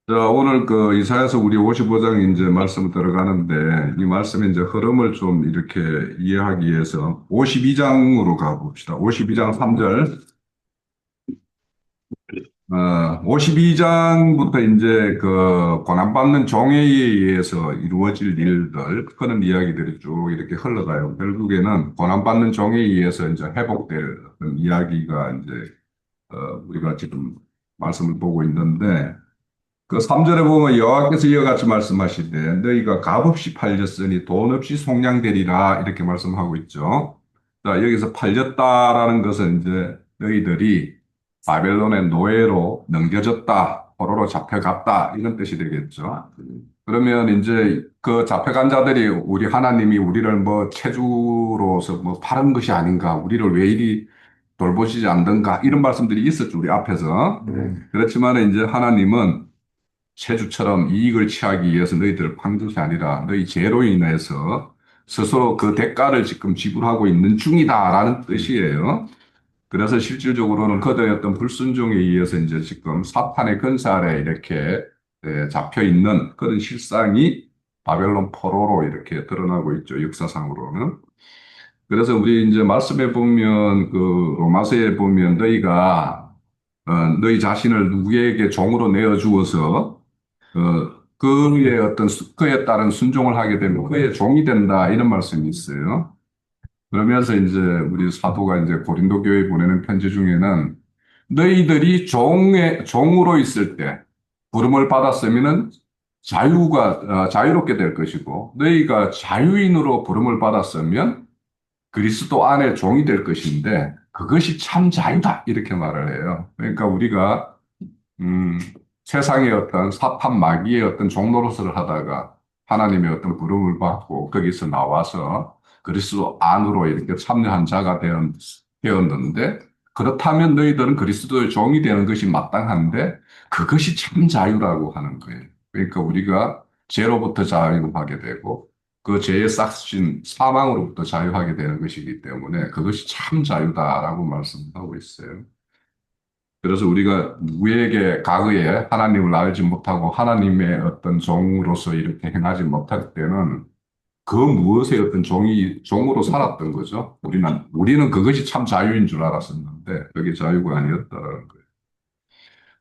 자, 오늘 그 이사야서 우리 55장 이제 말씀 들어가는데 이 말씀의 이제 흐름을 좀 이렇게 이해하기 위해서 52장으로 가봅시다. 52장 3절. 52장부터 이제 그 고난받는 종에 의해서 이루어질 일들, 그런 이야기들이 쭉 이렇게 흘러가요. 결국에는 고난받는 종에 의해서 이제 회복될 어떤 이야기가 이제 우리가 지금 말씀을 보고 있는데 그 3절에 보면 여호와께서 이와 같이 말씀하시되 너희가 값없이 팔렸으니 돈 없이 속량되리라 이렇게 말씀하고 있죠. 자, 여기서 팔렸다라는 것은 이제 너희들이 바벨론의 노예로 넘겨졌다, 포로로 잡혀갔다 이런 뜻이 되겠죠. 그러면 이제 그 잡혀간 자들이 우리 하나님이 우리를 뭐 che주로서 뭐 파는 것이 아닌가, 우리를 왜 이리 돌보시지 않던가 이런 말씀들이 있었죠, 우리 앞에서. 그렇지만 이제 하나님은 체주처럼 이익을 취하기 위해서 너희들을 판 것이 아니라 너희 죄로 인해서 스스로 그 대가를 지금 지불하고 있는 중이다라는 뜻이에요. 그래서 실질적으로는 그들의 어떤 불순종에 의해서 이제 지금 사탄의 근사 아래 이렇게 잡혀 있는 그런 실상이 바벨론 포로로 이렇게 드러나고 있죠. 역사상으로는. 그래서 우리 이제 말씀에 보면 그 로마서에 보면 너희가 너희 자신을 누구에게 종으로 내어 주어서 그의 어떤 그에 따른 순종을 하게 되면 그의 종이 된다 이런 말씀이 있어요. 그러면서 이제 우리 사도가 이제 고린도 교회에 보내는 편지 중에는 너희들이 종으로 있을 때 부름을 받았으면은 자유롭게 될 것이고 너희가 자유인으로 부름을 받았으면 그리스도 안에 종이 될 것인데 그것이 참 자유다 이렇게 말을 해요. 그러니까 우리가 음, 세상의 어떤 사탄 마귀의 어떤 종노릇을 하다가 하나님의 어떤 부름을 받고 거기서 나와서 그리스도 안으로 이렇게 참여한 자가 되었는데 그렇다면 너희들은 그리스도의 종이 되는 것이 마땅한데 그것이 참 자유라고 하는 거예요. 그러니까 우리가 죄로부터 자유하게 되고 그 죄의 싹신 사망으로부터 자유하게 되는 것이기 때문에 그것이 참 자유다라고 말씀하고 있어요. 그래서 우리가 누구에게 과거에 하나님을 알지 못하고 하나님의 어떤 종으로서 이렇게 행하지 못할 때는 그 무엇의 어떤 종으로 살았던 거죠. 우리는 그것이 참 자유인 줄 알았었는데 그게 자유가 아니었다라는 거예요.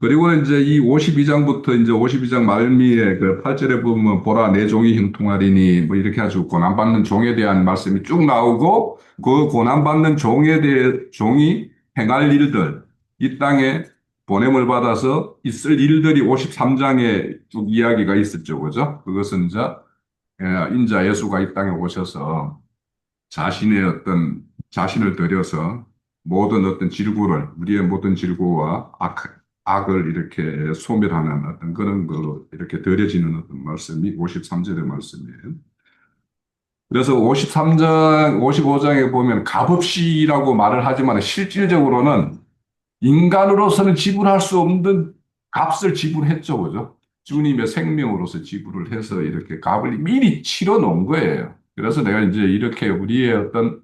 그리고 이제 이 52장부터 이제 52장 말미에 그 8절에 보면 보라 내 종이 형통하리니 뭐 이렇게 아주 고난받는 종에 대한 말씀이 쭉 나오고 그 고난받는 종에 대해 종이 행할 일들 이 땅에 보냄을 받아서 있을 일들이 53장에 쭉 이야기가 있었죠. 그죠? 그것은 이제 인자 예수가 이 땅에 오셔서 자신의 어떤 자신을 들여서 모든 어떤 질고를 우리의 모든 질고와 악을 이렇게 소멸하는 어떤 그런 걸로 이렇게 드려지는 어떤 말씀이 53절의 말씀이에요. 그래서 53장, 55장에 보면 값없이라고 말을 하지만 실질적으로는 인간으로서는 지불할 수 없는 값을 지불했죠, 그죠? 주님의 생명으로서 지불을 해서 이렇게 값을 미리 치러 놓은 거예요. 그래서 내가 이제 이렇게 우리의 어떤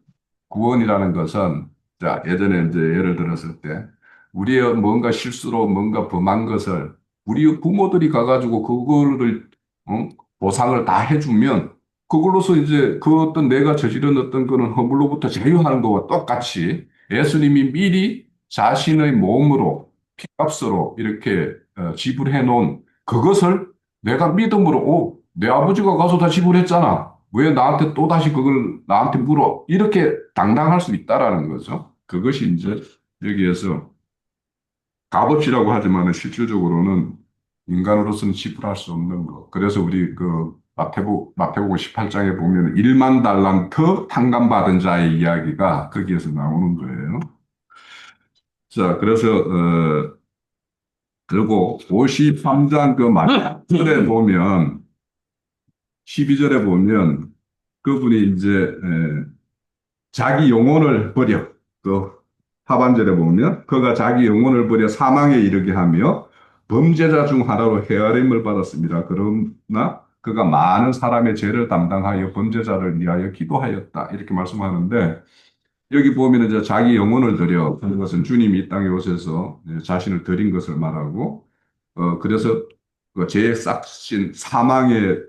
구원이라는 것은, 자, 예전에 이제 예를 들었을 때, 우리의 뭔가 실수로 뭔가 범한 것을 우리 부모들이 가가지고 그거를, 어? 보상을 다 해주면 그걸로서 이제 그 어떤 내가 저지른 어떤 그런 허물로부터 자유하는 것과 똑같이 예수님이 미리 자신의 몸으로 피값으로 이렇게 지불해 놓은 그것을 내가 믿음으로 내 아버지가 가서 다 지불했잖아. 왜 나한테 또 다시 그걸 나한테 물어? 이렇게 당당할 수 있다라는 거죠. 그것이 이제 여기에서 값없이라고 하지만 실질적으로는 인간으로서는 지불할 수 없는 것. 그래서 우리 그 마태복음 18장에 보면 1만 달란트 탕감받은 자의 이야기가 거기에서 나오는 거예요. 자, 그래서 그리고 53장 그 말절에 보면 12절에 보면 그분이 이제 자기 영혼을 버려 그 하반절에 보면 그가 자기 영혼을 버려 사망에 이르게 하며 범죄자 중 하나로 헤아림을 받았습니다. 그러나 그가 많은 사람의 죄를 담당하여 범죄자를 위하여 기도하였다. 이렇게 말씀하는데 여기 보면 이제 자기 영혼을 드려 그것은 주님이 이 땅에 오셔서 자신을 드린 것을 말하고 그래서 그 죄의 싹신 사망의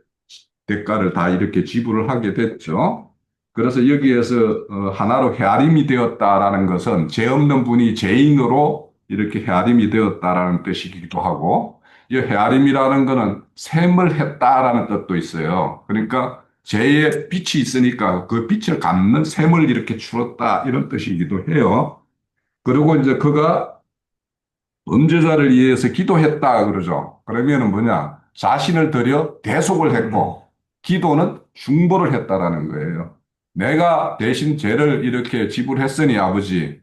대가를 다 이렇게 지불을 하게 됐죠. 그래서 여기에서 하나로 헤아림이 되었다라는 것은 죄 없는 분이 죄인으로 이렇게 헤아림이 되었다라는 뜻이기도 하고, 이 헤아림이라는 것은 셈을 했다라는 뜻도 있어요. 그러니까 죄의 빛이 있으니까 그 빛을 갚는 셈을 이렇게 치렀다 이런 뜻이기도 해요. 그리고 이제 그가 범죄자를 위해서 기도했다 그러죠. 그러면은 뭐냐? 자신을 들여 대속을 했고, 기도는 중보를 했다라는 거예요. 내가 대신 죄를 이렇게 지불했으니 아버지,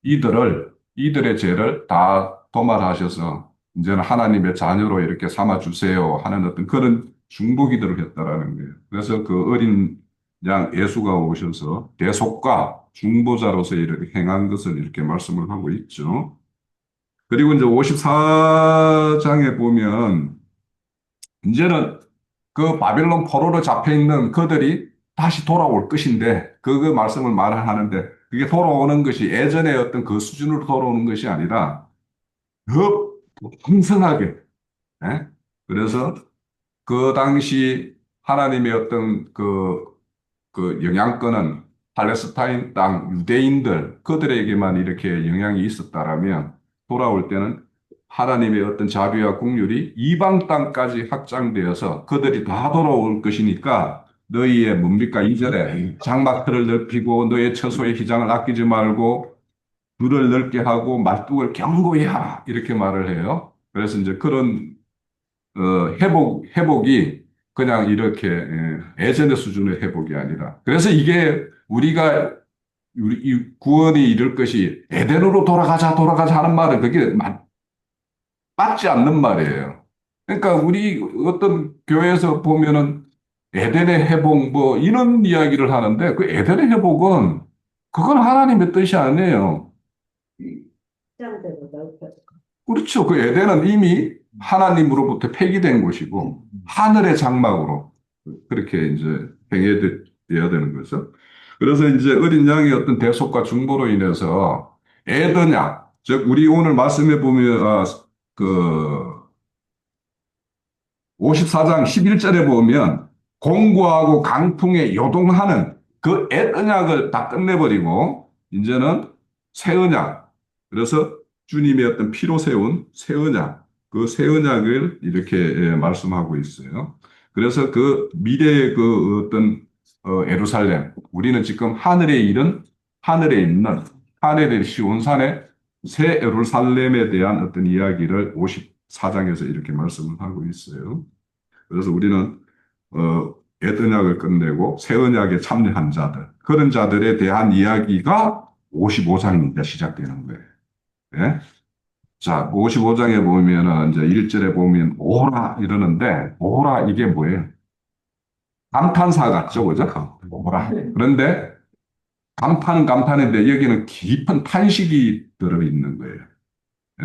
이들의 죄를 다 도말하셔서 이제는 하나님의 자녀로 이렇게 삼아 주세요 하는 어떤 그런 중보 기도를 했다라는 거예요. 그래서 그 어린 양 예수가 오셔서 대속과 중보자로서 이렇게 행한 것을 이렇게 말씀을 하고 있죠. 그리고 이제 54장에 보면 이제는 그 바벨론 포로로 잡혀 있는 그들이 다시 돌아올 것인데 그 말씀을 말을 하는데 그게 돌아오는 것이 예전의 어떤 그 수준으로 돌아오는 것이 아니라 더 풍성하게. 예? 그래서 그 당시 하나님의 어떤 그 영향권은 팔레스타인 땅 유대인들 그들에게만 이렇게 영향이 있었다라면 돌아올 때는 하나님의 어떤 자비와 긍휼이 이방 땅까지 확장되어서 그들이 다 돌아올 것이니까 너희의 뭡니까 이절에 장막틀을 넓히고 너의 처소의 휘장을 아끼지 말고 굴을 넓게 하고 말뚝을 견고히 하라 이렇게 말을 해요. 그래서 이제 그런 회복이 그냥 이렇게 예전의 수준의 회복이 아니라. 그래서 이게 우리가 이 구원이 이룰 것이 에덴으로 돌아가자 하는 말은 그게 맞지 않는 말이에요. 그러니까 우리 어떤 교회에서 보면은 에덴의 회복 뭐 이런 이야기를 하는데 그 에덴의 회복은 그건 하나님의 뜻이 아니에요. 그렇죠. 그 에덴은 이미 하나님으로부터 폐기된 곳이고 하늘의 장막으로 그렇게 이제 행해야 되는 거죠. 그래서 이제 어린 양의 어떤 대속과 중보로 인해서 에더냐, 즉 우리 오늘 말씀해 보면 그 54장 11절에 보면 공고하고 강풍에 요동하는 그 옛 언약을 다 끝내버리고 이제는 새 언약. 그래서 주님의 어떤 피로 세운 새 언약. 그 새 언약을 이렇게 말씀하고 있어요. 그래서 그 미래의 그 어떤 예루살렘. 우리는 지금 하늘에 있는 하늘의 시온산의 새 예루살렘에 대한 어떤 이야기를 54장에서 이렇게 말씀을 하고 있어요. 그래서 우리는 옛 언약을 끝내고 새 언약에 참여한 자들, 그런 자들에 대한 이야기가 55장입니다. 시작되는 거예요. 예? 자, 55장에 보면은 이제 1절에 보면 오라 이러는데 오라 이게 뭐예요? 감탄사 같죠, 그죠? 오라. 그런데 감탄은 감탄인데 여기는 깊은 탄식이 들어있는 거예요.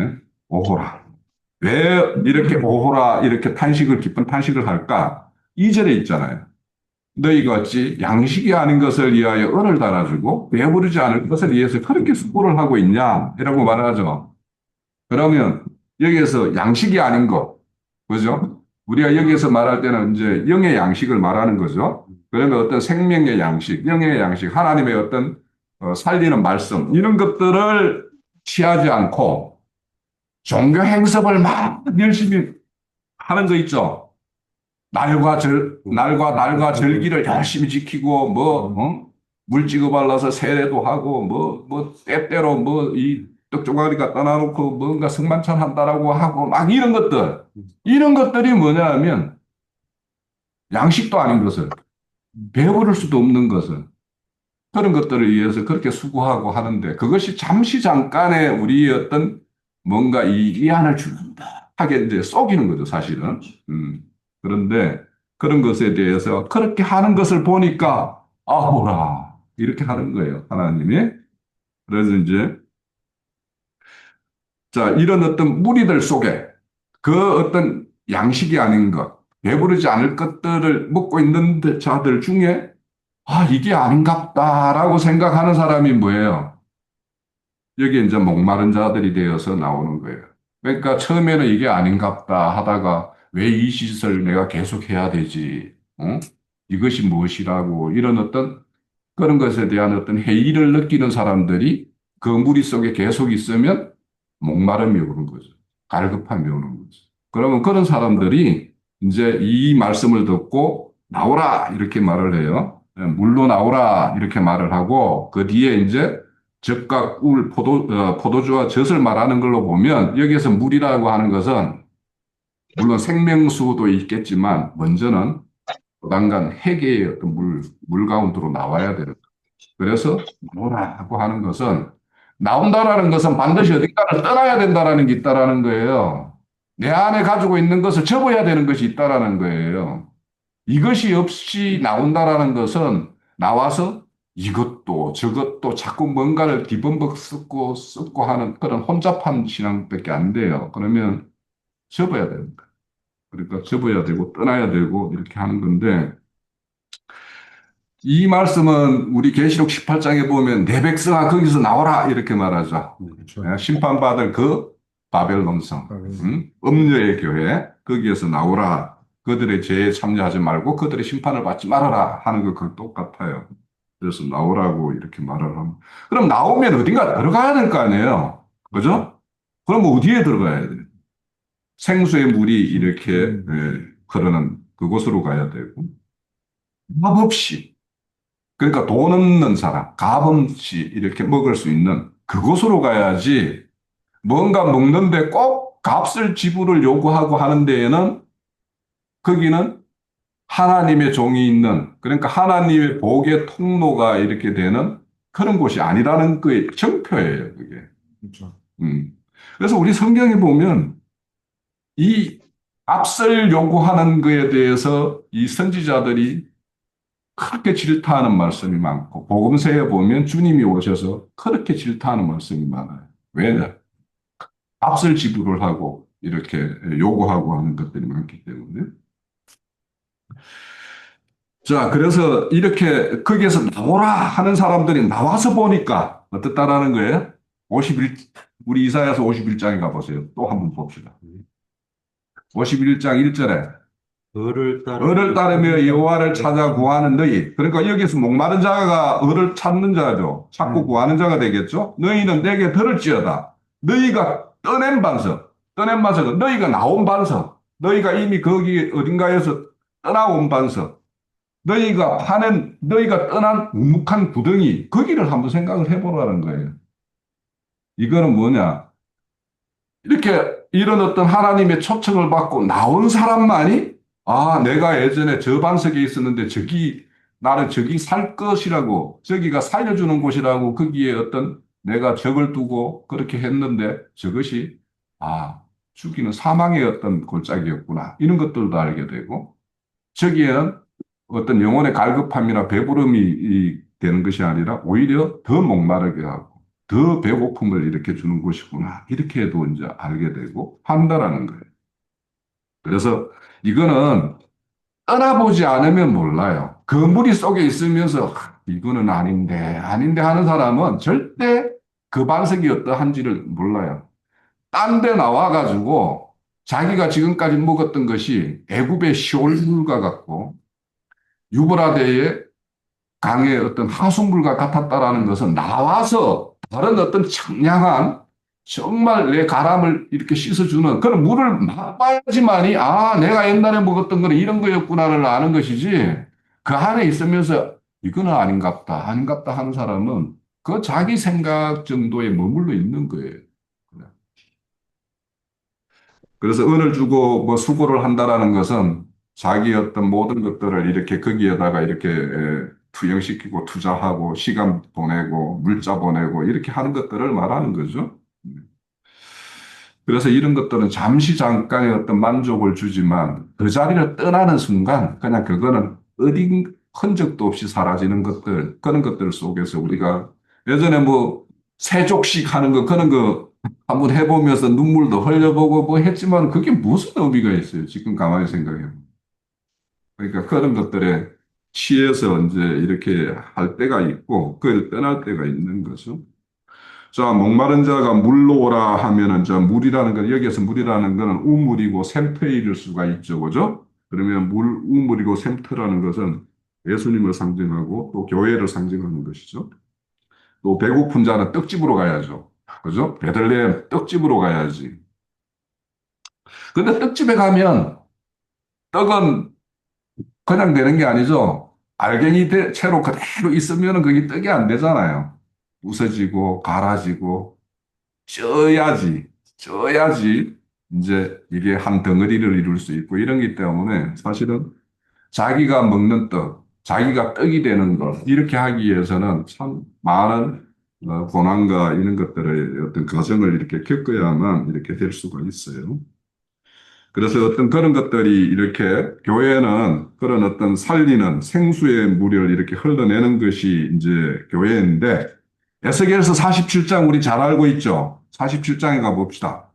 예? 오호라. 왜 이렇게 오호라 이렇게 탄식을 깊은 탄식을 할까? 2절에 있잖아요. 너희가 어찌 양식이 아닌 것을 위하여 은을 달아주고 배부르지 않을 것을 위해서 그렇게 수고를 하고 있냐? 이라고 말하죠. 그러면 여기에서 양식이 아닌 것, 그죠? 우리가 여기에서 말할 때는 이제 영의 양식을 말하는 거죠. 그러면 어떤 생명의 양식, 영의 양식, 하나님의 어떤 살리는 말씀, 이런 것들을 취하지 않고 종교 행습을 막 열심히 하는 거 있죠. 날과 절기를 열심히 지키고, 물지고 발라서 세례도 하고, 때때로 이 떡조가리 갖다 놔놓고 뭔가 성만찬 한다라고 하고, 막 이런 것들. 이런 것들이 뭐냐 하면, 양식도 아닌 것을, 배부를 수도 없는 것을, 그런 것들을 위해서 그렇게 수고하고 하는데, 그것이 잠시 잠깐의 우리의 어떤 뭔가 이 위안을 준다 하게 이제 속이는 거죠, 사실은. 그런데 그런 것에 대해서 그렇게 하는 것을 보니까 아호라 이렇게 하는 거예요, 하나님이. 그래서 이제 자 이런 어떤 무리들 속에 그 어떤 양식이 아닌 것, 배부르지 않을 것들을 먹고 있는 자들 중에 이게 아닌갑다라고 생각하는 사람이 뭐예요? 여기 이제 목마른 자들이 되어서 나오는 거예요. 그러니까 처음에는 이게 아닌갑다 하다가 왜 이 짓을 내가 계속 해야 되지? 이것이 무엇이라고 이런 어떤 그런 것에 대한 어떤 회의를 느끼는 사람들이 그 무리 속에 계속 있으면 목마름이 오는 거죠. 갈급함이 오는 거죠. 그러면 그런 사람들이 이제 이 말씀을 듣고 나오라 이렇게 말을 해요. 물로 나오라 이렇게 말을 하고 그 뒤에 이제 젖과 꿀, 포도주와 젖을 말하는 걸로 보면 여기에서 물이라고 하는 것은 물론 생명수도 있겠지만 먼저는 조만간 회개의 어떤 물 가운데로 나와야 되는. 그래서 나오라고 하는 것은 나온다라는 것은 반드시 어딘가를 떠나야 된다라는 게 있다라는 거예요. 내 안에 가지고 있는 것을 접어야 되는 것이 있다라는 거예요. 이것이 없이 나온다라는 것은 나와서 이것도 저것도 자꾸 뭔가를 뒤범벅 쓰고 하는 그런 혼잡한 신앙밖에 안 돼요. 그러면 접어야 됩니다. 그러니까 접어야 되고 떠나야 되고 이렇게 하는 건데 이 말씀은 우리 계시록 18장에 보면 내 백성아 거기서 나오라 이렇게 말하죠. 그렇죠. 심판받을 그 바벨론성, 음녀의 교회 거기에서 나오라. 그들의 죄에 참여하지 말고 그들의 심판을 받지 말아라 하는 거 그 똑같아요. 그래서 나오라고 이렇게 말을 합니다. 그럼 나오면 어딘가 들어가야 될 거 아니에요. 그죠? 그럼 어디에 들어가야 돼요? 생수의 물이 이렇게 흐르는 그곳으로 가야 되고 값 없이 그러니까 돈 없는 사람, 값 없이 이렇게 먹을 수 있는 그곳으로 가야지 뭔가 먹는데 꼭 값을 지불을 요구하고 하는 데에는 거기는 하나님의 종이 있는 그러니까 하나님의 복의 통로가 이렇게 되는 그런 곳이 아니라는 그의 정표예요, 그게. 그렇죠. 음. 그래서 우리 성경에 보면 이 값을 요구하는 것에 대해서 이 선지자들이 그렇게 질타하는 말씀이 많고, 복음서에 보면 주님이 오셔서 그렇게 질타하는 말씀이 많아요. 왜냐? 값을 지불을 하고, 이렇게 요구하고 하는 것들이 많기 때문에. 자, 그래서 이렇게 거기에서 나오라 하는 사람들이 나와서 보니까 어떻다라는 거예요? 51, 우리 이사야서 51장에 가보세요. 또 한번 봅시다. 51장 1절에 을을 따르며 여호와를 찾아 구하는 너희. 그러니까 여기서 목마른 자가 을을 찾는 자죠. 찾고 구하는 자가 되겠죠. 너희는 내게 들을지어다. 너희가 떠낸 반석, 너희가 나온 반석, 너희가 이미 거기 어딘가에서 떠나온 반석, 너희가 떠난 우묵한 구덩이, 거기를 한번 생각을 해보라는 거예요. 이거는 뭐냐? 이렇게 이런 어떤 하나님의 초청을 받고 나온 사람만이 아, 내가 예전에 저 반석에 있었는데 나는 저기 살 것이라고, 저기가 살려주는 곳이라고 거기에 어떤 내가 적을 두고 그렇게 했는데 저것이 죽이는 사망의 어떤 골짜기였구나. 이런 것들도 알게 되고 저기에는 어떤 영혼의 갈급함이나 배부름이 되는 것이 아니라 오히려 더 목마르게 하고 더 배고픔을 이렇게 주는 것이구나. 이렇게 해도 이제 알게 되고 한다라는 거예요. 그래서 이거는 떠나보지 않으면 몰라요. 그 무리 속에 있으면서 이거는 아닌데 하는 사람은 절대 그 반석이 어떠한지를 몰라요. 딴 데 나와가지고 자기가 지금까지 먹었던 것이 애굽의 시올물과 같고 유브라데의 강의 어떤 하수물과 같았다라는 것은 나와서 다른 어떤 청량한 정말 내 가람을 이렇게 씻어주는 그런 물을 맛봐야지만이 내가 옛날에 먹었던 거는 이런 거였구나를 아는 것이지 그 안에 있으면서 이거는 아닌갑다 하는 사람은 그 자기 생각 정도에 머물러 있는 거예요. 그래서 은을 주고 뭐 수고를 한다라는 것은 자기 어떤 모든 것들을 이렇게 거기에다가 이렇게 투영시키고 투자하고 시간 보내고 물자 보내고 이렇게 하는 것들을 말하는 거죠. 그래서 이런 것들은 잠시 잠깐의 어떤 만족을 주지만 그 자리를 떠나는 순간 그냥 그거는 어딘 흔적도 없이 사라지는 것들 그런 것들 속에서 우리가 예전에 뭐 세족식 하는 거 그런 거 한번 해보면서 눈물도 흘려보고 뭐 했지만 그게 무슨 의미가 있어요? 지금 가만히 생각해 보면. 그러니까 그런 것들에 취해서 이제 이렇게 할 때가 있고 그걸 떠날 때가 있는 거죠. 자, 목마른 자가 물로 오라 하면은, 저 물이라는 건, 여기에서 물이라는 거는 우물이고 샘터일 수가 있죠. 그죠? 그러면 우물이고 샘터라는 것은 예수님을 상징하고 또 교회를 상징하는 것이죠. 또 배고픈 자는 떡집으로 가야죠. 그죠? 베들레헴 떡집으로 가야지. 근데 떡집에 가면 떡은 그냥 되는 게 아니죠. 알갱이 채로 그대로 있으면 그게 떡이 안 되잖아요. 부서지고 갈아지고 쪄야지, 쪄야지 이제 이게 한 덩어리를 이룰 수 있고 이런 기 때문에 사실은 자기가 먹는 떡, 자기가 떡이 되는 것 이렇게 하기 위해서는 참 많은 고난과 이런 것들의 어떤 과정을 이렇게 겪어야만 이렇게 될 수가 있어요. 그래서 어떤 그런 것들이 이렇게 교회는 그런 어떤 살리는 생수의 물을 이렇게 흘러내는 것이 이제 교회인데 에스겔서 47장 우리 잘 알고 있죠? 47장에 가봅시다.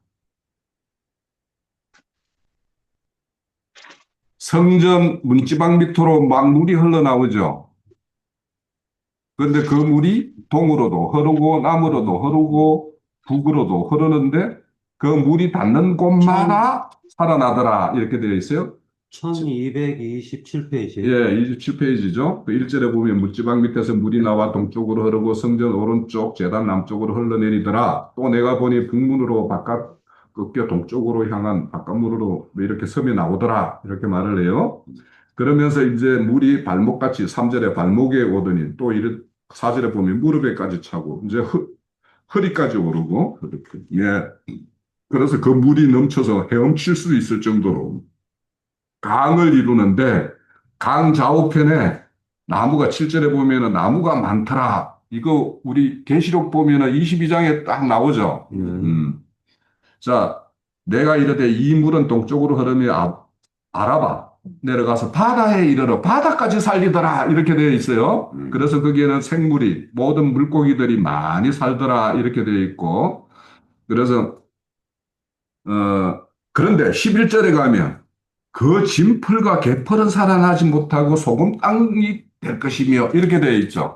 성전 문지방 밑으로 막 물이 흘러나오죠. 그런데 그 물이 동으로도 흐르고 남으로도 흐르고 북으로도 흐르는데 그 물이 닿는 곳마다 살아나더라 이렇게 되어 있어요. 1227페이지. 예, 27페이지죠. 그 1절에 보면 문지방 밑에서 물이 나와 동쪽으로 흐르고 성전 오른쪽 제단 남쪽으로 흘러내리더라. 또 내가 보니 북문으로 바깥 꺾여 동쪽으로 향한 바깥문으로 이렇게 섬이 나오더라. 이렇게 말을 해요. 그러면서 이제 물이 발목같이 3절에 발목에 오더니 또 4절에 보면 무릎에까지 차고 이제 허리까지 오르고 그렇게. 예. 그래서 그 물이 넘쳐서 헤엄칠 수 있을 정도로 강을 이루는데 강 좌우편에 나무가 7절에 보면은 나무가 많더라. 이거 우리 계시록 보면은 22장에 딱 나오죠. 자, 내가 이르되 이 물은 동쪽으로 흐르며 아라바 내려가서 바다에 이르러 바다까지 살리더라. 이렇게 되어 있어요. 그래서 거기에는 생물이 모든 물고기들이 많이 살더라. 이렇게 되어 있고 그래서 그런데 11절에 가면 그 진풀과 개풀은 살아나지 못하고 소금 땅이 될 것이며 이렇게 되어 있죠.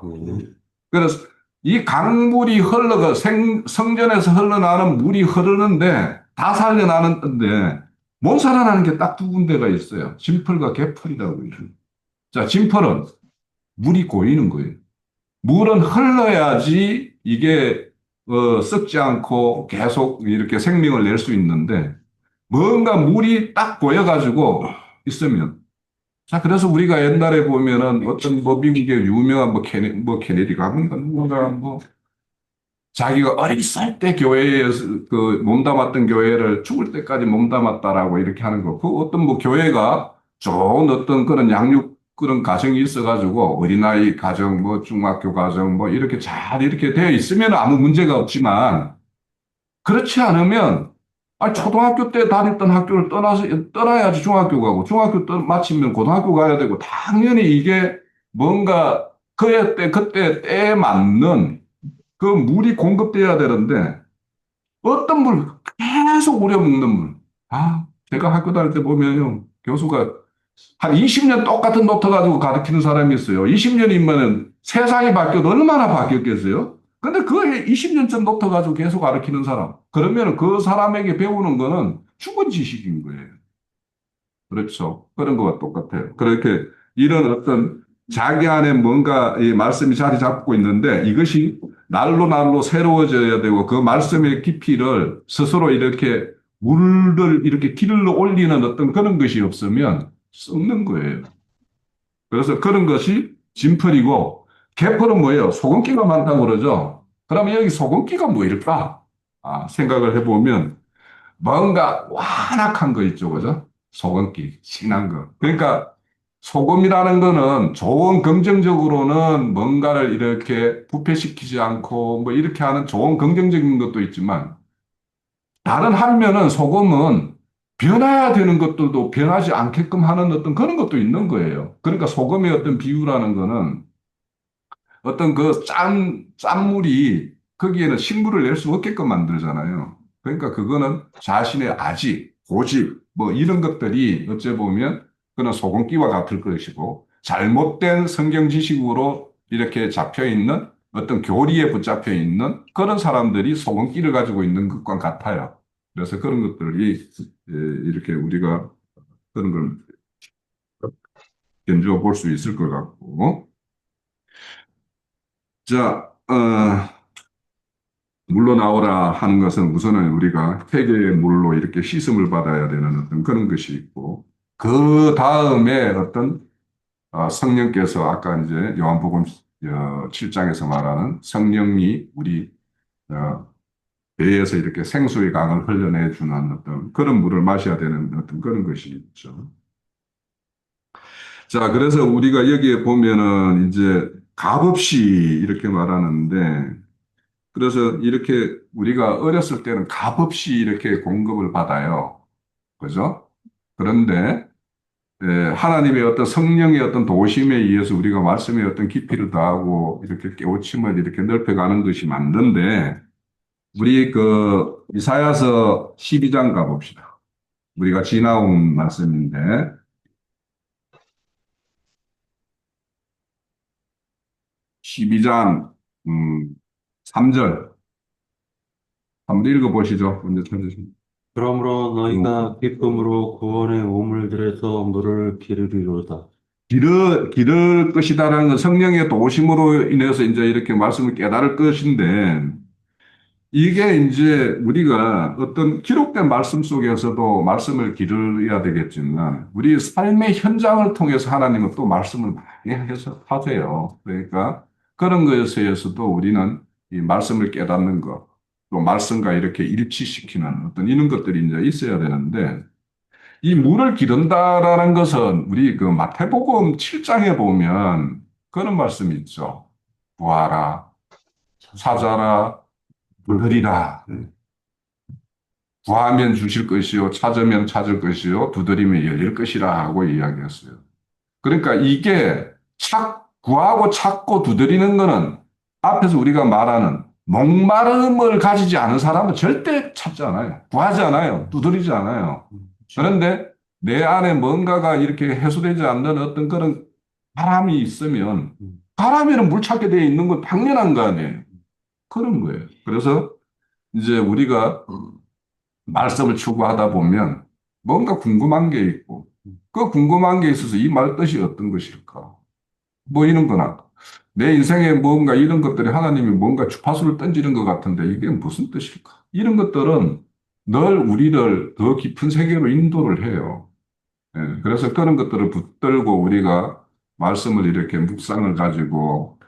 그래서 이 강물이 흘러가 성전에서 흘러나는 물이 흐르는데 다 살려나는데 못 살아나는 게 딱 두 군데가 있어요. 진풀과 개풀이라고 해요. 자, 진풀은 물이 고이는 거예요. 물은 흘러야지 이게 썩지 않고 계속 이렇게 생명을 낼 수 있는데 뭔가 물이 딱 고여가지고 있으면 자 그래서 우리가 옛날에 보면은 어떤 뭐 미국의 유명한 뭐 케네디 가문가 누군가 뭐 자기가 어렸을 때 교회에서 그 몸담았던 교회를 죽을 때까지 몸담았다라고 이렇게 하는 거. 그 어떤 뭐 교회가 좋은 어떤 그런 양육 그런 가정이 있어가지고 어린아이 가정 뭐 중학교 가정 뭐 이렇게 잘 이렇게 되어 있으면 아무 문제가 없지만 그렇지 않으면 초등학교 때 다녔던 학교를 떠나야지 중학교 가고 중학교 마치면 고등학교 가야 되고 당연히 이게 뭔가 그때 때에 맞는 그 물이 공급돼야 되는데 어떤 물 계속 우려먹는 물. 제가 학교 다닐 때 보면요. 교수가 한 20년 똑같은 노트 가지고 가르치는 사람이 있어요. 20년이면은 세상이 바뀌어도 얼마나 바뀌었겠어요? 근데 그 20년쯤 노트 가지고 계속 가르치는 사람. 그러면 그 사람에게 배우는 거는 죽은 지식인 거예요. 그렇죠. 그런 거와 똑같아요. 그렇게 이런 어떤 자기 안에 뭔가 이 말씀이 자리 잡고 있는데 이것이 날로 날로 새로워져야 되고 그 말씀의 깊이를 스스로 이렇게 물을 이렇게 길러 올리는 어떤 그런 것이 없으면 썩는 거예요. 그래서 그런 것이 진펄이고 개펄은 뭐예요? 소금기가 많다고 그러죠. 그러면 여기 소금기가 뭐일까? 생각을 해보면 뭔가 완악한 거 있죠, 그죠? 소금기, 진한 거. 그러니까 소금이라는 거는 좋은 긍정적으로는 뭔가를 이렇게 부패시키지 않고 뭐 이렇게 하는 좋은 긍정적인 것도 있지만 다른 한면은 소금은 변해야 되는 것들도 변하지 않게끔 하는 어떤 그런 것도 있는 거예요. 그러니까 소금의 어떤 비유라는 거는 어떤 그 짠물이 거기에는 식물을 낼 수 없게끔 만들잖아요. 그러니까 그거는 자신의 아지, 고집, 뭐 이런 것들이 어째 보면 그런 소금기와 같을 것이고 잘못된 성경 지식으로 이렇게 잡혀 있는 어떤 교리에 붙잡혀 있는 그런 사람들이 소금기를 가지고 있는 것과 같아요. 그래서 그런 것들이 이렇게 우리가 그런 걸 견주어 볼 수 있을 것 같고. 자, 물로 나오라 하는 것은 우선은 우리가 회개의 물로 이렇게 씻음을 받아야 되는 어떤 그런 것이 있고, 그 다음에 어떤 성령께서 아까 이제 요한복음 7장에서 말하는 성령이 우리 배에서 이렇게 생수의 강을 흘려내 주는 어떤 그런 물을 마셔야 되는 어떤 그런 것이 있죠. 자, 그래서 우리가 여기에 보면은 이제 값없이 이렇게 말하는데, 그래서 이렇게 우리가 어렸을 때는 값없이 이렇게 공급을 받아요. 그죠? 그런데 하나님의 어떤 성령의 어떤 도심에 의해서 우리가 말씀의 어떤 깊이를 더하고 이렇게 깨우침을 이렇게 넓혀가는 것이 맞는데, 우리 그 이사야서 12장 가봅시다. 우리가 지나온 말씀인데 12장 3절 한번 읽어보시죠. 먼저 찾으시면. 그러므로 음, 너희가 기쁨으로 구원의 우물들에서 물을 기르리로다. 기를 것이다라는 건 성령의 도심으로 인해서 이제 이렇게 말씀을 깨달을 것인데, 이게 이제 우리가 어떤 기록된 말씀 속에서도 말씀을 기르어야 되겠지만, 우리 삶의 현장을 통해서 하나님은 또 말씀을 많이 하세요. 그러니까 그런 것에 의해서도 우리는 이 말씀을 깨닫는 것, 또 말씀과 이렇게 일치시키는 어떤 이런 것들이 이제 있어야 되는데, 이 물을 기른다라는 것은 우리 그 마태복음 7장에 보면 그런 말씀이 있죠. 구하라, 찾아라, 두드리라. 구하면 주실 것이요, 찾으면 찾을 것이요, 두드리면 열릴 것이라 하고 이야기했어요. 그러니까 이게 구하고 찾고 두드리는 거는 앞에서 우리가 말하는 목마름을 가지지 않은 사람은 절대 찾지 않아요. 구하지 않아요. 두드리지 않아요. 그렇죠. 그런데 내 안에 뭔가가 이렇게 해소되지 않는 어떤 그런 바람이 있으면 음, 바람에는 물 찾게 되어 있는 건 당연한 거 아니에요. 그런 거예요. 그래서 이제 우리가 말씀을 추구하다 보면 뭔가 궁금한 게 있고 음, 그 궁금한 게 있어서 이 말 뜻이 어떤 것일까? 뭐 이런 거나 내 인생에 뭔가 이런 것들이 하나님이 뭔가 주파수를 던지는 것 같은데 이게 무슨 뜻일까? 이런 것들은 늘 우리를 더 깊은 세계로 인도를 해요. 그래서 그런 것들을 붙들고 우리가 말씀을 이렇게 묵상을 가지고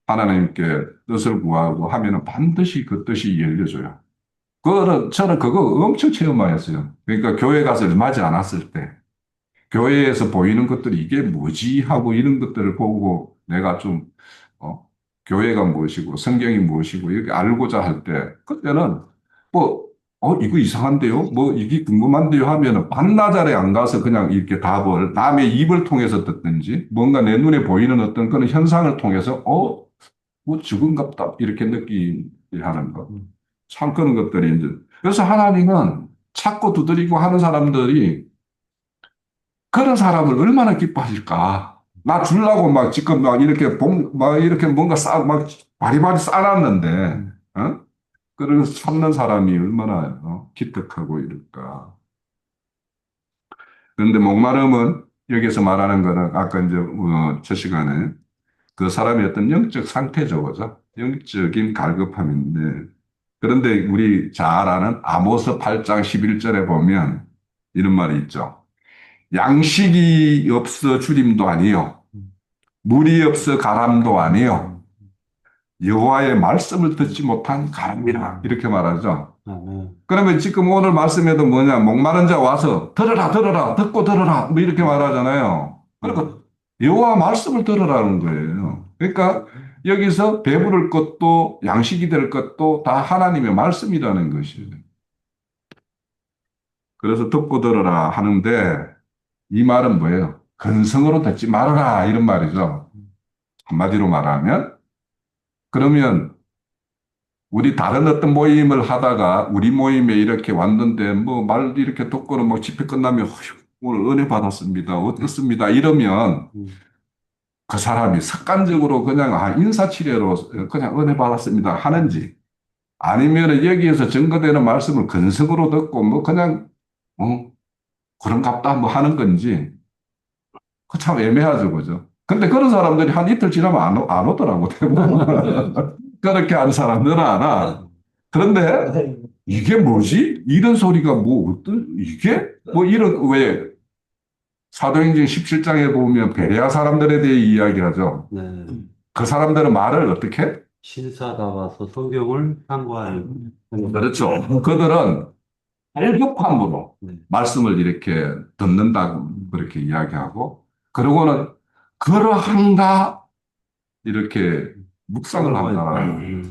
하나님께 뜻을 구하고 하면은 반드시 그 뜻이 열려져요. 저는 그거 엄청 체험하였어요. 그러니까 교회 가서 얼마지 않았을 때, 교회에서 보이는 것들이 이게 뭐지? 하고 이런 것들을 보고 내가 좀, 어, 교회가 무엇이고 성경이 무엇이고 이렇게 알고자 할 때, 그때는 뭐, 이거 이상한데요? 뭐, 이게 궁금한데요? 하면은 반나절에 안 가서 그냥 이렇게 답을 남의 입을 통해서 듣든지 뭔가 내 눈에 보이는 어떤 그런 현상을 통해서, 뭐 죽은갑다. 이렇게 느끼게 하는 것. 음, 참 그런 것들이 이제. 그래서 하나님은 찾고 두드리고 하는 사람들이 그런 사람을 얼마나 기뻐하실까. 나 주려고 막 지금 막 이렇게 막 이렇게 뭔가 막 바리바리 쌓아놨는데, 음, 어? 그런 찾는 사람이 얼마나 기특하고 이럴까. 그런데 목마름은 여기서 말하는 거는 아까 이제 첫 시간에 그 사람의 어떤 영적 상태죠, 그죠? 영적인 갈급함인데, 그런데 우리 잘 아는 아모스 8장 11절에 보면 이런 말이 있죠. 양식이 없어 주림도 아니요. 음, 물이 없어 가람도 아니요. 음, 여호와의 말씀을 듣지 못한 가람이라. 음. 이렇게 말하죠. 아멘. 그러면 지금 오늘 말씀에도 뭐냐, 목마른 자 와서 들어라, 들어라, 듣고 들어라, 뭐 이렇게 말하잖아요. 음, 그러니까 여호와 말씀을 들으라는 거예요. 음, 그러니까 여기서 배부를 것도 양식이 될 것도 다 하나님의 말씀이라는 것이에요. 그래서 듣고 들어라 하는데 이 말은 뭐예요? 근성으로 듣지 말아라 이런 말이죠. 음, 한마디로 말하면 그러면 우리 다른 어떤 모임을 하다가 우리 모임에 이렇게 왔는데 뭐 말 이렇게 듣고는 뭐 집회 끝나면 어휴, 오늘 은혜 받았습니다. 어떻습니다. 이러면 음, 그 사람이 습관적으로 그냥 인사치레로 그냥 은혜 받았습니다 하는지 아니면 여기에서 증거되는 말씀을 근성으로 듣고 뭐 그냥 그런갑다 뭐 하는 건지 그 참 애매하죠, 그죠? 근데 그런 사람들이 한 이틀 지나면 안 오더라고, 대부분. 그렇게 하는 사람들은 알아. 그런데 이게 뭐지? 이런 소리가 뭐, 어떤, 이게? 뭐 이런, 왜, 사도행전 17장에 보면 베레아 사람들에 대해 이야기하죠. 네. 그 사람들은 말을 어떻게? 신사가 와서 성경을 참고하는. 그렇죠. 그들은 갈급함으로 네. 말씀을 이렇게 듣는다고 그렇게 이야기하고, 그러고는 그러한가 이렇게 묵상을 한다라는 거예요.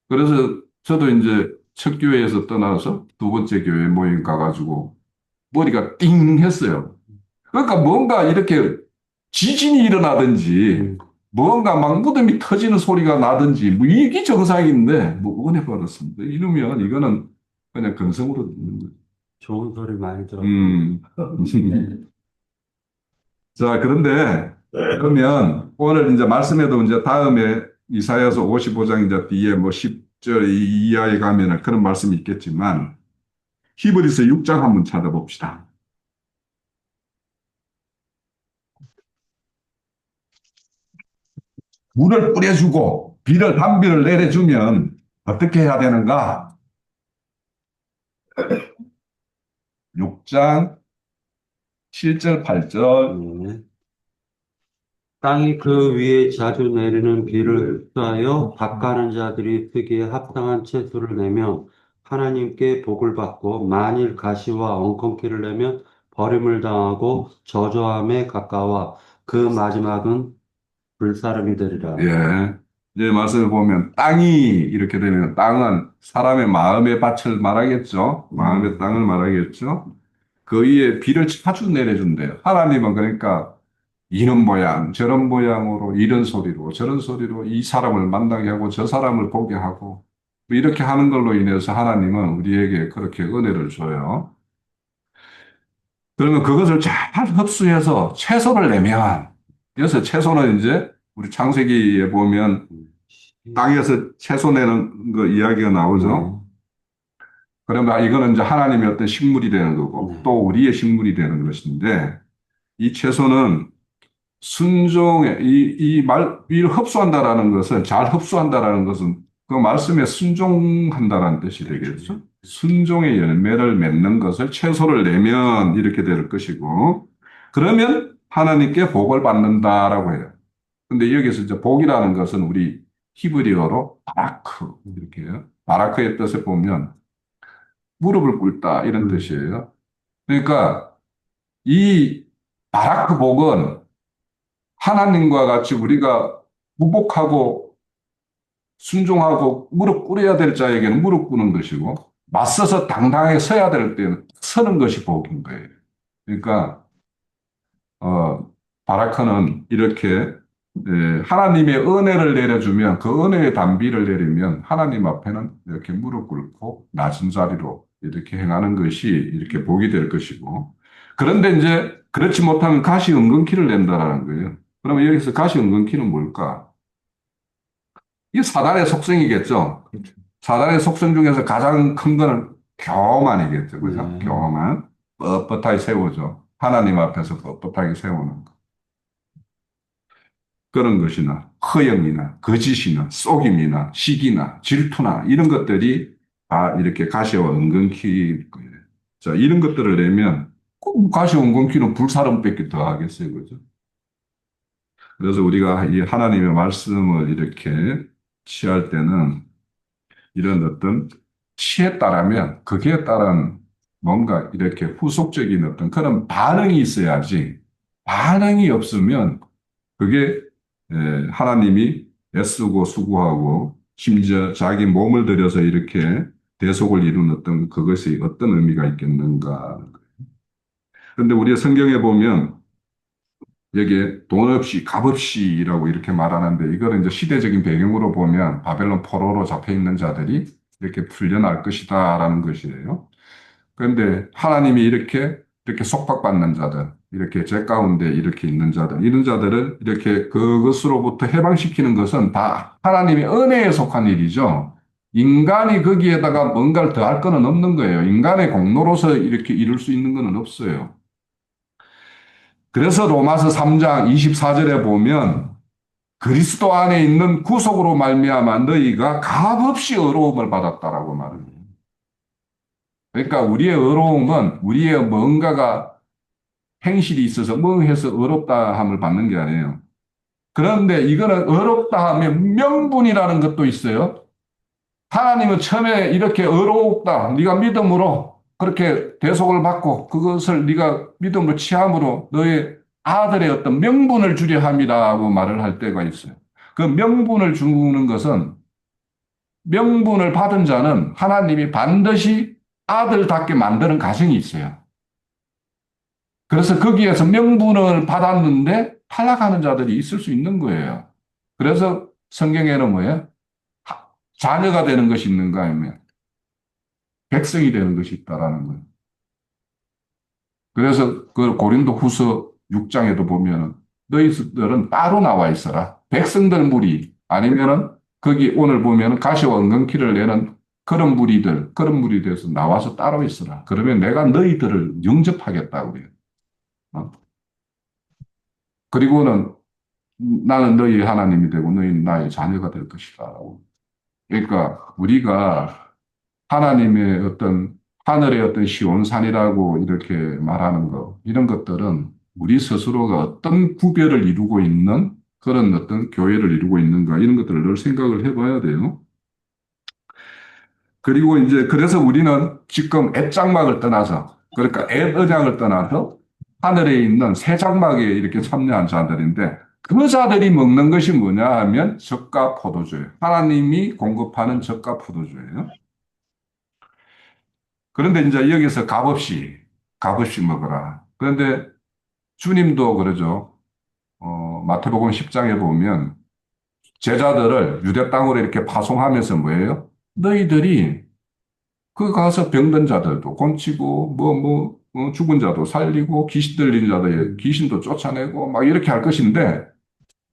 그래서 저도 이제 첫 교회에서 떠나서 두 번째 교회 모임 가가지고 머리가 띵 했어요. 그러니까 뭔가 이렇게 지진이 일어나든지 뭔가 막 무덤이 터지는 소리가 나든지 뭐 이게 정상인데 뭐 은혜 받았습니다. 이러면 이거는 그냥 근성으로 듣는 거죠. 좋은 소리 많이 들었고. 음. 자, 그런데 그러면 오늘 이제 말씀에도 이제 다음에 이사야서 55장 이제 뒤에 뭐 10절 이하에 가면은 그런 말씀이 있겠지만 히브리서 6장 한번 찾아봅시다. 물을 뿌려주고 비를 단비를 내려주면 어떻게 해야 되는가? 6장 7절 8절 네. 땅이 그 위에 자주 내리는 비를 흡수하여 밭가는 자들이 쓰기에 합당한 채소를 내며 하나님께 복을 받고 만일 가시와 엉겅퀴를 내면 버림을 당하고 저주함에 가까워 그 마지막은 불사름이 되리라. 예. 이제 말씀을 보면 땅이 이렇게 되면 땅은 사람의 마음의 밭을 말하겠죠. 마음의 땅을 말하겠죠. 그 위에 비를 자주 내려준대요. 하나님은 그러니까 이런 모양, 저런 모양으로, 이런 소리로, 저런 소리로 이 사람을 만나게 하고 저 사람을 보게 하고 뭐 이렇게 하는 걸로 인해서 하나님은 우리에게 그렇게 은혜를 줘요. 그러면 그것을 잘 흡수해서 채소를 내면, 그래서 채소는 이제 우리 창세기에 보면 땅에서 채소 내는 거 이야기가 나오죠. 그러면 이거는 이제 하나님의 어떤 식물이 되는 거고 네. 또 우리의 식물이 되는 것인데 이 채소는 순종에 이를 흡수한다라는 것은 잘 흡수한다라는 것은 그 말씀에 순종한다라는 뜻이 되겠죠. 순종의 열매를 맺는 것을 채소를 내면 이렇게 될 것이고 그러면 하나님께 복을 받는다라고 해요. 근데 여기서 이제 복이라는 것은 우리 히브리어로 바라크 이렇게 해요. 바라크의 뜻을 보면 무릎을 꿇다 이런 뜻이에요. 그러니까 이 바라크 복은 하나님과 같이 우리가 무복하고 순종하고 무릎 꿇어야 될 자에게는 무릎 꿇는 것이고 맞서서 당당하게 서야 될 때는 서는 것이 복인 거예요. 그러니까 바라크는 이렇게 하나님의 은혜를 내려주면 그 은혜의 단비를 내리면 하나님 앞에는 이렇게 무릎 꿇고 낮은 자리로 이렇게 행하는 것이 이렇게 복이 될 것이고 그런데 이제 그렇지 못하면 가시 은근키를 낸다라는 거예요. 그러면 여기서 가시 은근키는 뭘까? 이게 사단의 속성이겠죠. 사단의 속성 중에서 가장 큰 거는 교만이겠죠. 그죠? 교만. 뻣뻣하게 세우죠. 하나님 앞에서 뻣뻣하게 세우는 거. 그런 것이나 허영이나 거짓이나 속임이나 시기나 질투나 이런 것들이 다 이렇게 가시와 은근키일 거예요. 자, 이런 것들을 내면 꼭 가시와 은근키는 불사름밖에 더 하겠어요. 그죠? 그래서 우리가 이 하나님의 말씀을 이렇게 취할 때는 이런 어떤 취에 따르면 거기에 따른 뭔가 이렇게 후속적인 어떤 그런 반응이 있어야지 반응이 없으면 그게 하나님이 애쓰고 수고하고 심지어 자기 몸을 들여서 이렇게 대속을 이룬 어떤 그것이 어떤 의미가 있겠는가. 그런데 우리가 성경에 보면 여기에 돈 없이 값 없이라고 이렇게 말하는데 이거는 이제 시대적인 배경으로 보면 바벨론 포로로 잡혀 있는 자들이 이렇게 풀려날 것이다라는 것이에요. 그런데 하나님이 이렇게 이렇게 속박받는 자들, 이렇게 죄 가운데 이렇게 있는 자들, 이런 자들을 이렇게 그것으로부터 해방시키는 것은 다 하나님의 은혜에 속한 일이죠. 인간이 거기에다가 뭔가를 더할 거는 없는 거예요. 인간의 공로로서 이렇게 이룰 수 있는 거는 없어요. 그래서 로마서 3장 24절에 보면 그리스도 안에 있는 구속으로 말미암아 너희가 값없이 의로움을 받았다라고 말합니다. 그러니까 우리의 의로움은 우리의 뭔가가 행실이 있어서 뭐 해서 의롭다 함을 받는 게 아니에요. 그런데 이거는 의롭다 하면 명분이라는 것도 있어요. 하나님은 처음에 이렇게 의롭다. 네가 믿음으로 그렇게 대속을 받고 그것을 네가 믿음으로 취함으로 너의 아들의 어떤 명분을 주려 함이라고 말을 할 때가 있어요. 그 명분을 주는 것은 명분을 받은 자는 하나님이 반드시 아들답게 만드는 가정이 있어요. 그래서 거기에서 명분을 받았는데 탈락하는 자들이 있을 수 있는 거예요. 그래서 성경에는 뭐예요? 자녀가 되는 것이 있는가 하면 백성이 되는 것이 있다라는 거예요. 그래서 그 고린도 후서 6장에도 보면 너희들은 따로 나와 있어라. 백성들 무리 아니면은 거기 오늘 보면 가시와 은근키를 내는 그런 무리들에서 나와서 따로 있어라. 그러면 내가 너희들을 영접하겠다고 해요. 어? 그리고는 나는 너희 하나님이 되고 너희는 나의 자녀가 될 것이다. 그러니까 우리가 하나님의 어떤 하늘의 어떤 시온산이라고 이렇게 말하는 것, 이런 것들은 우리 스스로가 어떤 구별을 이루고 있는 그런 어떤 교회를 이루고 있는가 이런 것들을 늘 생각을 해봐야 돼요. 그리고 이제 그래서 우리는 지금 앱장막을 떠나서 그러니까 앱 언약을 떠나서 하늘에 있는 새 장막에 이렇게 참여한 자들인데 그 자들이 먹는 것이 뭐냐 하면 젖과 포도주예요. 하나님이 공급하는 젖과 포도주예요. 그런데 이제 여기서 값없이 먹어라. 그런데 주님도 그러죠. 마태복음 10장에 보면 제자들을 유대 땅으로 이렇게 파송하면서 뭐예요? 너희들이 그 가서 병든 자들도 고치고 죽은 자도 살리고 귀신 들린 자들 귀신도 쫓아내고 막 이렇게 할 것인데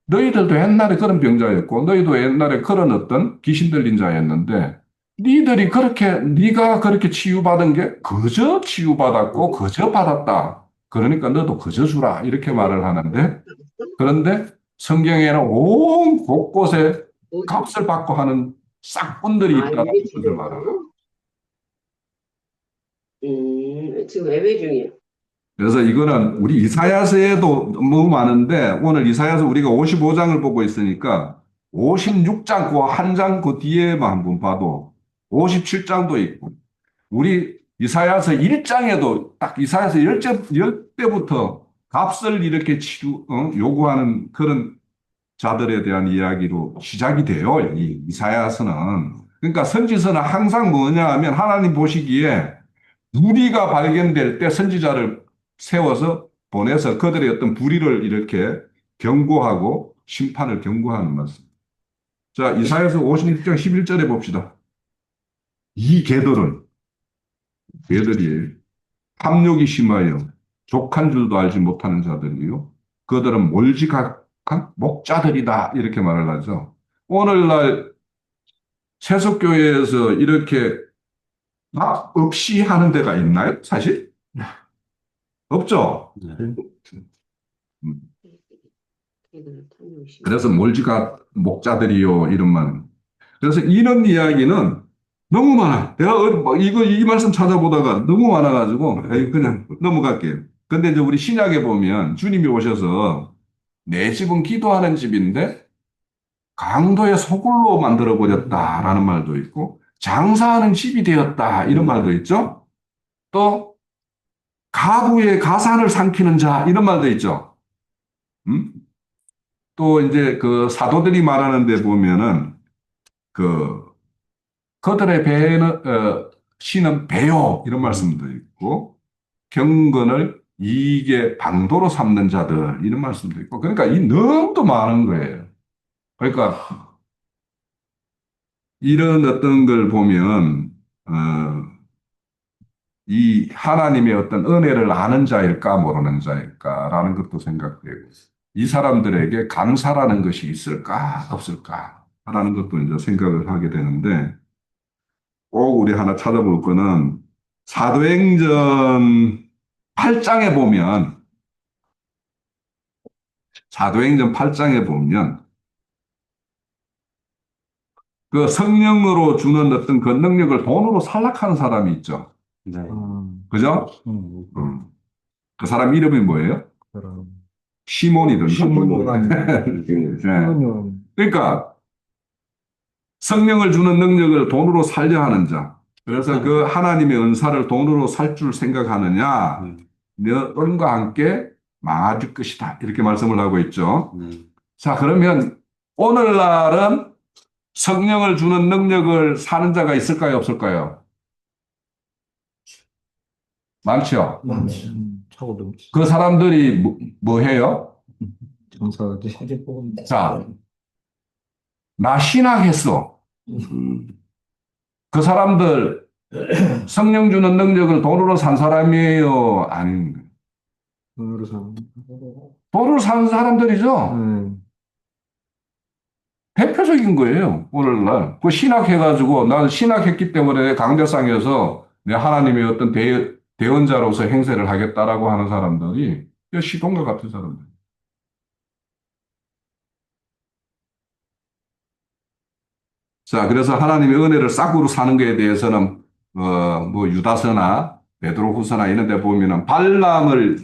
너희들도 옛날에 그런 병자였고 너희도 옛날에 그런 어떤 귀신 들린 자였는데 네가 그렇게 치유받은 게 그저 치유받았고 그저 받았다. 그러니까 너도 그저 주라 이렇게 말을 하는데 그런데 성경에는 온 곳곳에 값을 받고 하는 싹꾼들이 아, 있다는 이게 것을 말합니다. 지금, 지금 예배 중이에요. 그래서 이거는 우리 이사야서에도 너무 많은데 오늘 이사야서 우리가 55장을 보고 있으니까 56장 그 한 장 그 뒤에만 한번 봐도 57장도 있고 우리 이사야서 1장에도 딱 이사야서 10대부터 값을 이렇게 요구하는 그런 자들에 대한 이야기로 시작이 돼요. 이 이사야서는. 그러니까 선지서는 항상 뭐냐 하면 하나님 보시기에 무리가 발견될 때 선지자를 세워서 보내서 그들의 어떤 불의를 이렇게 경고하고 심판을 경고하는 말씀. 자, 이사야서 56장 11절에 봅시다. 이 개들이 탐욕이 심하여 족한 줄도 알지 못하는 자들이요. 그들은 몰지각한 목자들이다. 이렇게 말을 하죠. 오늘날 세속교회에서 이렇게 막 없이 하는 데가 있나요? 사실? 없죠? 네. 음. 걔들은 탐욕이 심해. 그래서 몰지각 목자들이요. 이런만. 그래서 이런 이야기는 너무 많아. 내가 이 말씀 찾아보다가 너무 많아가지고 그냥 넘어갈게요. 근데 이제 우리 신약에 보면 주님이 오셔서 내 집은 기도하는 집인데 강도의 소굴로 만들어버렸다라는 말도 있고 장사하는 집이 되었다 이런 말도 있죠. 또 가부의 가산을 삼키는 자 이런 말도 있죠. 음? 또 이제 그 사도들이 말하는 데 보면은 그 그들의 배는 신은 배요 이런 말씀도 있고 경건을 이익의 방도로 삼는 자들 이런 말씀도 있고 그러니까 이 너무도 많은 거예요. 그러니까 이런 어떤 걸 보면 이 하나님의 어떤 은혜를 아는 자일까 모르는 자일까라는 것도 생각되고 이 사람들에게 감사라는 것이 있을까 없을까 라는 것도 이제 생각을 하게 되는데 꼭 우리 하나 찾아볼 거는 사도행전 8장에 보면 사도행전 8장에 보면 그 성령으로 주는 어떤 그 능력을 돈으로 살락하는 사람이 있죠. 네. 그죠? 그 사람 이름이 뭐예요? 그런 시몬이든 시몬이든 네. 시몬은 그러니까 성령을 주는 능력을 돈으로 살려 하는 자. 그래서 그 하나님의 은사를 돈으로 살 줄 생각하느냐? 너희과 함께 망할 것이다. 이렇게 말씀을 하고 있죠. 자, 그러면 오늘날은 성령을 주는 능력을 사는 자가 있을까요? 없을까요? 많죠. 차고 넘치 그 사람들이 뭐 해요? 장사하지. 자, 나 신학했어. 그 사람들 성령 주는 능력을 돈으로 산 사람이에요? 아닙니다. 돈으로 사. 돈으로 사는 사람들이죠. 대표적인 거예요. 오늘날. 그 신학해가지고 나는 신학했기 때문에 강대상에서 내 하나님의 어떤 대언자로서 행세를 하겠다라고 하는 사람들이 시동과 같은 사람들. 자, 그래서 하나님의 은혜를 싹으로 사는 것에 대해서는 뭐 유다서나 베드로후서나 이런 데 보면은 발람을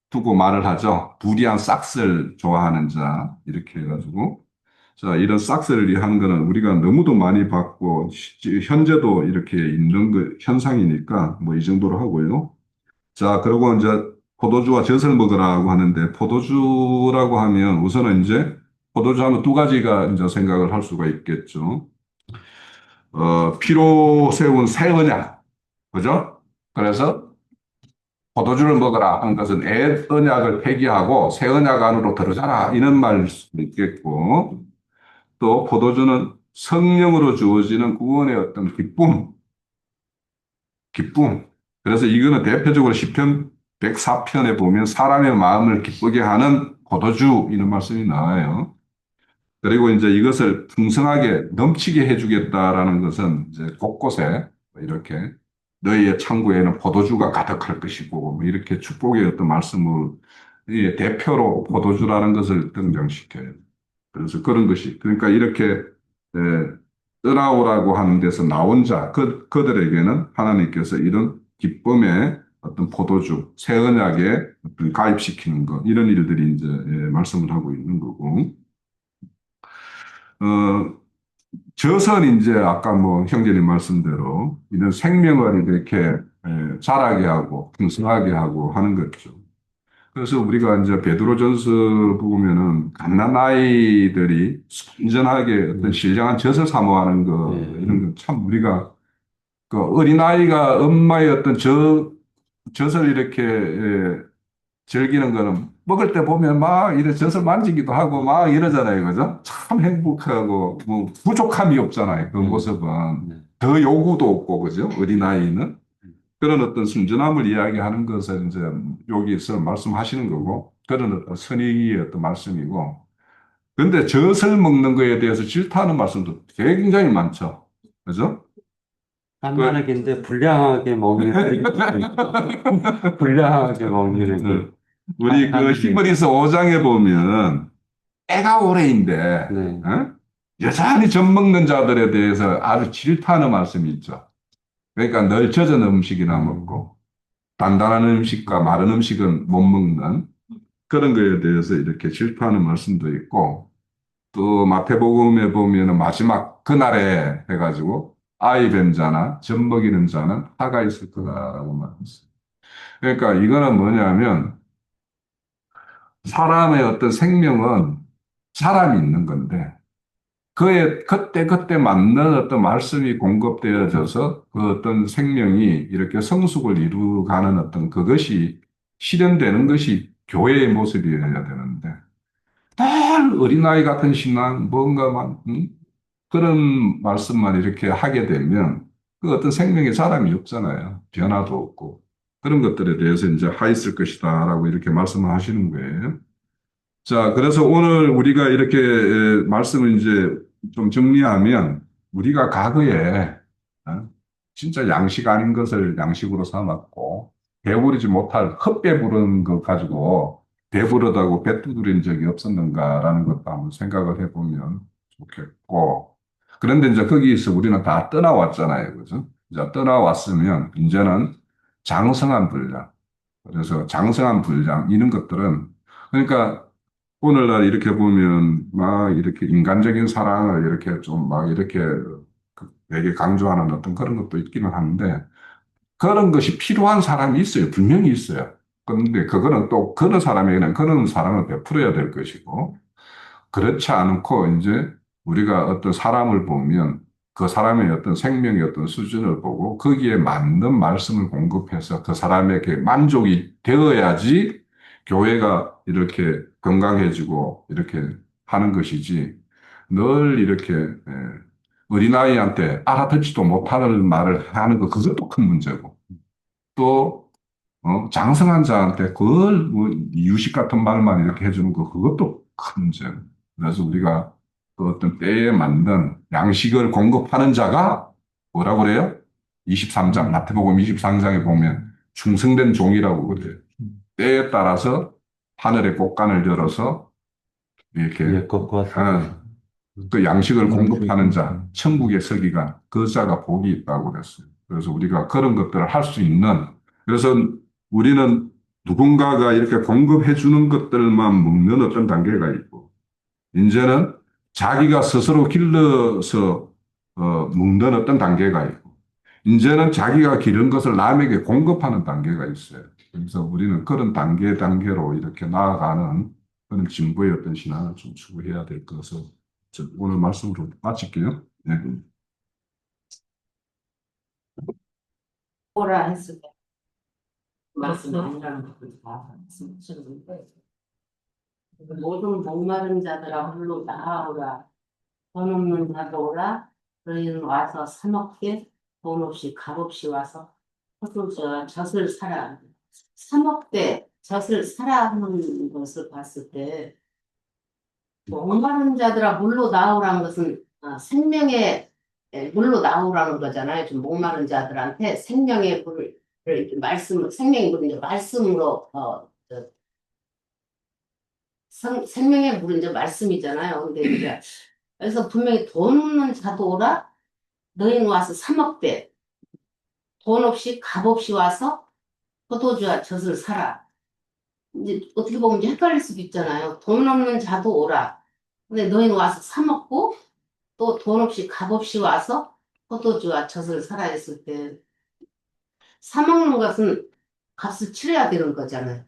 두고 말을 하죠. 불의한 싹스를 좋아하는 자 이렇게 해가지고 자 이런 싹스를 위한 거는 우리가 너무도 많이 봤고 현재도 이렇게 있는 현상이니까 뭐 이 정도로 하고요. 자 그리고 이제 포도주와 젖을 먹으라고 하는데 포도주라고 하면 우선은 이제 포도주 하면 두 가지가 이제 생각을 할 수가 있겠죠. 피로 세운 새 언약, 그죠? 그래서 포도주를 먹어라 하는 것은 옛 언약을 폐기하고 새 언약 안으로 들어가라 이런 말일 수도 있겠고 또 포도주는 성령으로 주어지는 구원의 어떤 기쁨. 그래서 이거는 대표적으로 시편 104편에 보면 사람의 마음을 기쁘게 하는 포도주 이런 말씀이 나와요. 그리고 이제 이것을 풍성하게 넘치게 해주겠다라는 것은 이제 곳곳에 이렇게 너희의 창고에는 포도주가 가득할 것이고 뭐 이렇게 축복의 어떤 말씀을 이 대표로 포도주라는 것을 등장시켜요. 그래서 그런 것이 그러니까 이렇게 떠나오라고 하는 데서 나온 자 그들에게는 하나님께서 이런 기쁨의 어떤 포도주 새 언약에 어떤 가입시키는 것 이런 일들이 이제 말씀을 하고 있는 거고 젖은 이제 아까 뭐 형제님 말씀대로 이런 생명을 이렇게 자라게 하고 풍성하게 하고 하는 거죠. 그래서 우리가 이제 베드로전서 보면은 갓난아이들이 순전하게 어떤 신령한 젖을 사모하는 거 이런 거 참 우리가 그 어린아이가 엄마의 어떤 젖을 이렇게 즐기는 거는 먹을 때 보면 막 이래 젖을 만지기도 하고 막 이러잖아요. 그죠? 참 행복하고 뭐 부족함이 없잖아요. 그 모습은. 더 요구도 없고, 그죠? 어린아이는. 그런 어떤 순전함을 이야기하는 것을 이제 여기서 말씀하시는 거고, 그런 어떤 선의의 어떤 말씀이고. 근데 젖을 먹는 거에 대해서 질타하는 말씀도 굉장히 많죠. 그죠? 한마디인데 불량하게 먹는 불량하게 먹는 그 우리 그 히브리서 5장에 보면 때가 오래인데 네. 여전히 젖 먹는 자들에 대해서 아주 질타하는 말씀이 있죠. 그러니까 늘 젖은 음식이나 먹고 단단한 음식과 마른 음식은 못 먹는 그런 거에 대해서 이렇게 질타하는 말씀도 있고 또 마태복음에 보면 마지막 그날에 해가지고 아이 뵌 자나 젖 먹이는 자는 화가 있을 거다라고 말했어요. 그러니까 이거는 뭐냐면 사람의 어떤 생명은 사람이 있는 건데 그에 그때 맞는 어떤 말씀이 공급되어져서 그 어떤 생명이 이렇게 성숙을 이루어가는 어떤 그것이 실현되는 것이 교회의 모습이어야 되는데 늘 어린아이 같은 신앙 뭔가만 그런 말씀만 이렇게 하게 되면 그 어떤 생명의 사람이 없잖아요. 변화도 없고. 그런 것들에 대해서 이제 하 있을 것이다라고 이렇게 말씀을 하시는 거예요. 자, 그래서 오늘 우리가 이렇게 말씀을 이제 좀 정리하면 우리가 과거에 어, 진짜 양식 아닌 것을 양식으로 삼았고 배부르지 못할 헛배부른 것 가지고 배부르다고 배 두드린 적이 없었는가라는 것도 한번 생각을 해보면 좋겠고 그런데 이제 거기서 우리는 다 떠나왔잖아요. 그죠? 이제 떠나왔으면 이제는 장성한 분량 그래서 장성한 분량 이런 것들은 그러니까 오늘날 이렇게 보면 막 이렇게 인간적인 사랑을 이렇게 좀 막 이렇게 되게 강조하는 어떤 그런 것도 있기는 한데 그런 것이 필요한 사람이 있어요. 분명히 있어요. 그런데 그거는 또 그런 사람에게는 그런 사랑을 베풀어야 될 것이고 그렇지 않고 이제 우리가 어떤 사람을 보면 그 사람의 어떤 생명의 어떤 수준을 보고 거기에 맞는 말씀을 공급해서 그 사람에게 만족이 되어야지 교회가 이렇게 건강해지고 이렇게 하는 것이지 늘 이렇게 어린아이한테 알아듣지도 못하는 말을 하는 거 그것도 큰 문제고 또 장성한 자한테 그걸 뭐 이유식 같은 말만 이렇게 해주는 거 그것도 큰 문제예요. 그래서 우리가 그 어떤 때에 맞는 양식을 공급하는 자가 뭐라고 그래요? 23장, 마태복음 23장에 보면 충성된 종이라고 그래요. 때에 따라서 하늘의 곳간을 열어서 이렇게 예, 것과 그 양식을 공급하는 자, 음. 천국의 서기관, 그 자가 복이 있다고 그랬어요. 그래서 우리가 그런 것들을 할 수 있는, 그래서 우리는 누군가가 이렇게 공급해 주는 것들만 먹는 어떤 단계가 있고, 이제는 자기가 스스로 길러서 먹는 어떤 단계가 있고, 이제는 자기가 기른 것을 남에게 공급하는 단계가 있어요. 그래서 우리는 그런 단계로 이렇게 나아가는 그런 진보의 어떤 신앙을 좀 추구해야 될 것을 오늘 말씀으로 마칠게요. 네. 뭐라 했을 때 말씀 아니라는 것을 다 말씀하셨는데 모든 목마른 자들아 홀로 나아오라 돈 없는 자도 오라 너희는 와서 사 먹게 돈 없이 값 없이 와서 헛소리와 젖을 사라 사 먹되 젖을 사라 하는 것을 봤을 때 목마른 자들아 물로 나오라는 것은 생명의 물로 나오라는 거잖아요. 좀 목마른 자들한테 생명의 물을 말씀 생명의 물을 이제 말씀으로 생명의 물은 이제 말씀이잖아요. 근데 이제 그래서 분명히 돈 없는 자도 오라 너희는 와서 사 먹되 돈 없이 값 없이 와서 포도주와 젖을 사라. 이제 어떻게 보면 이제 헷갈릴 수도 있잖아요. 돈 없는 자도 오라. 근데 너희는 와서 사 먹고 또 돈 없이 값 없이 와서 포도주와 젖을 사라 했을 때 사 먹는 것은 값을 치러야 되는 거잖아요.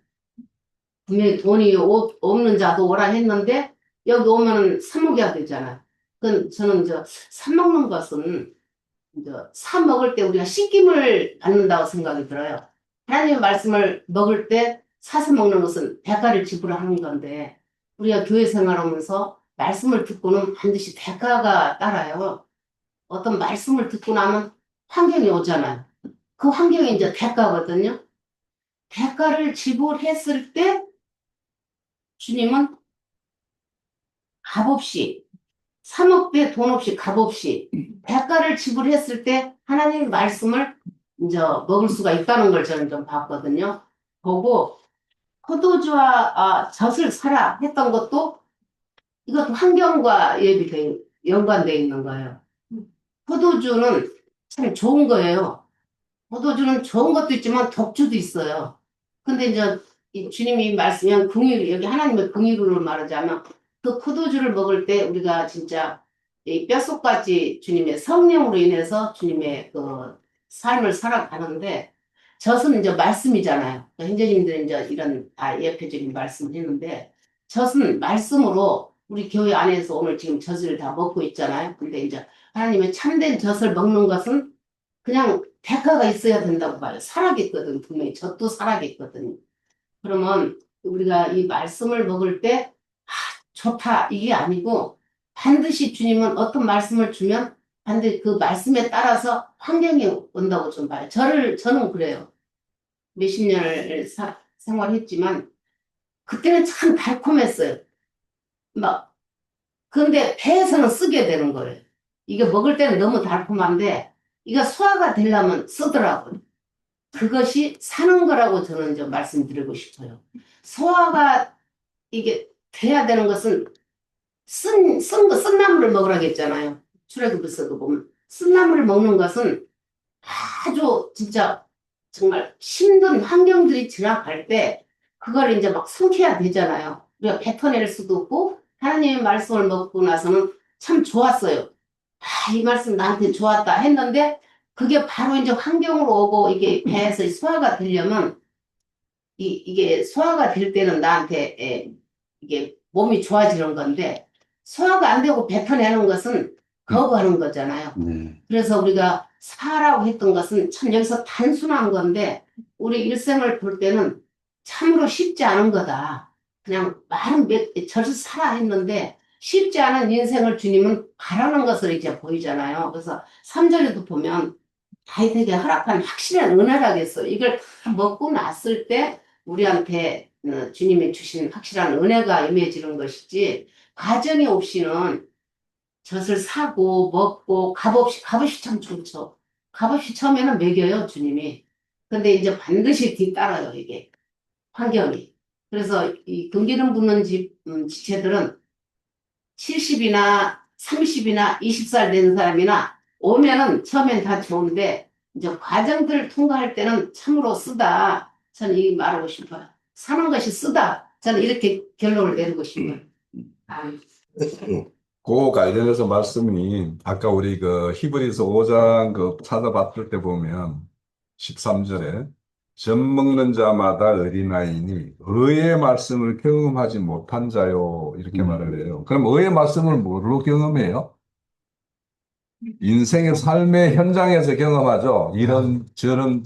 분명히 돈이 없는 자도 오라 했는데 여기 오면은 사 먹어야 되잖아요. 그 저는 사 먹는 것은 사 먹을 때 우리가 씻김을 받는다고 생각이 들어요. 하나님의 말씀을 먹을 때 사서 먹는 것은 대가를 지불하는 건데 우리가 교회 생활하면서 말씀을 듣고는 반드시 대가가 따라요. 어떤 말씀을 듣고 나면 환경이 오잖아요. 그 환경이 이제 대가거든요. 대가를 지불했을 때 주님은 값없이 3억 배 돈 없이 값없이 대가를 지불했을 때 하나님의 말씀을 이제 먹을 수가 있다는 걸 저는 좀 봤거든요. 보고 포도주와 젖을 사라 했던 것도 이것도 환경과 연관되어 있는 거예요. 포도주는 참 좋은 거예요. 포도주는 좋은 것도 있지만 독주도 있어요. 근데 이제 이 주님이 말씀한 긍휼, 여기 하나님의 긍휼을 말하자면 그 포도주를 먹을 때 우리가 진짜 이 뼛속까지 주님의 성령으로 인해서 주님의 그 삶을 살아가는데 젖은 이제 말씀이잖아요. 현재님들은 이제 이런 예표적인 말씀을 했는데 젖은 말씀으로 우리 교회 안에서 오늘 지금 젖을 다 먹고 있잖아요. 근데 이제 하나님의 참된 젖을 먹는 것은 그냥 대가가 있어야 된다고 봐요. 살아겠거든. 분명히 젖도 살아겠거든요. 그러면 우리가 이 말씀을 먹을 때 좋다 이게 아니고 반드시 주님은 어떤 말씀을 주면 반드시 그 말씀에 따라서 환경이 온다고 좀 봐요. 저는 그래요. 몇십 년을 생활했지만, 그때는 참 달콤했어요. 막, 근데 배에서는 쓰게 되는 거예요. 이게 먹을 때는 너무 달콤한데, 이거 소화가 되려면 쓰더라고요. 그것이 사는 거라고 저는 좀 말씀드리고 싶어요. 소화가 이게 돼야 되는 것은 쓴 나물을 먹으라겠잖아요. 출애굽에서도 보면. 쓴 나물을 먹는 것은 아주 진짜 정말 힘든 환경들이 지나갈 때 그걸 이제 막 삼켜야 되잖아요. 우리가 뱉어낼 수도 없고 하나님의 말씀을 먹고 나서는 참 좋았어요. 아, 이 말씀 나한테 좋았다 했는데 그게 바로 이제 환경으로 오고 이게 배에서 소화가 되려면 이게 소화가 될 때는 나한테 이게 몸이 좋아지는 건데 소화가 안 되고 뱉어내는 것은 거부하는 거잖아요. 네. 그래서 우리가 사라고 했던 것은 참 여기서 단순한 건데 우리 일생을 볼 때는 참으로 쉽지 않은 거다. 그냥 말은 저를 사라 했는데 쉽지 않은 인생을 주님은 바라는 것을 이제 보이잖아요. 그래서 3절에도 보면 다윗에게 허락한 확실한 은혜라겠어요. 이걸 다 먹고 났을 때 우리한테 주님이 주신 확실한 은혜가 임해지는 것이지 과정이 없이는 젖을 사고 먹고 값없이 참 좋죠. 값없이 처음에는 먹여요 주님이. 근데 이제 반드시 뒤따라요 이게 환경이. 그래서 이 금기름 붓는 지체들은 70이나 30이나 20살 된 사람이나 오면은 처음엔 다 좋은데 이제 과정들을 통과할 때는 참으로 쓰다. 저는 이 말하고 싶어요. 사는 것이 쓰다. 저는 이렇게 결론을 내리고 싶어요. 아, 그 관련해서 말씀이 아까 우리 그 히브리서 5장 그 찾아봤을 때 보면 13절에 젖 먹는 자마다 어린아이니 의의 말씀을 경험하지 못한 자요 이렇게 말을 해요. 그럼 의의 말씀을 뭐로 경험해요? 인생의 삶의 현장에서 경험하죠. 이런 저런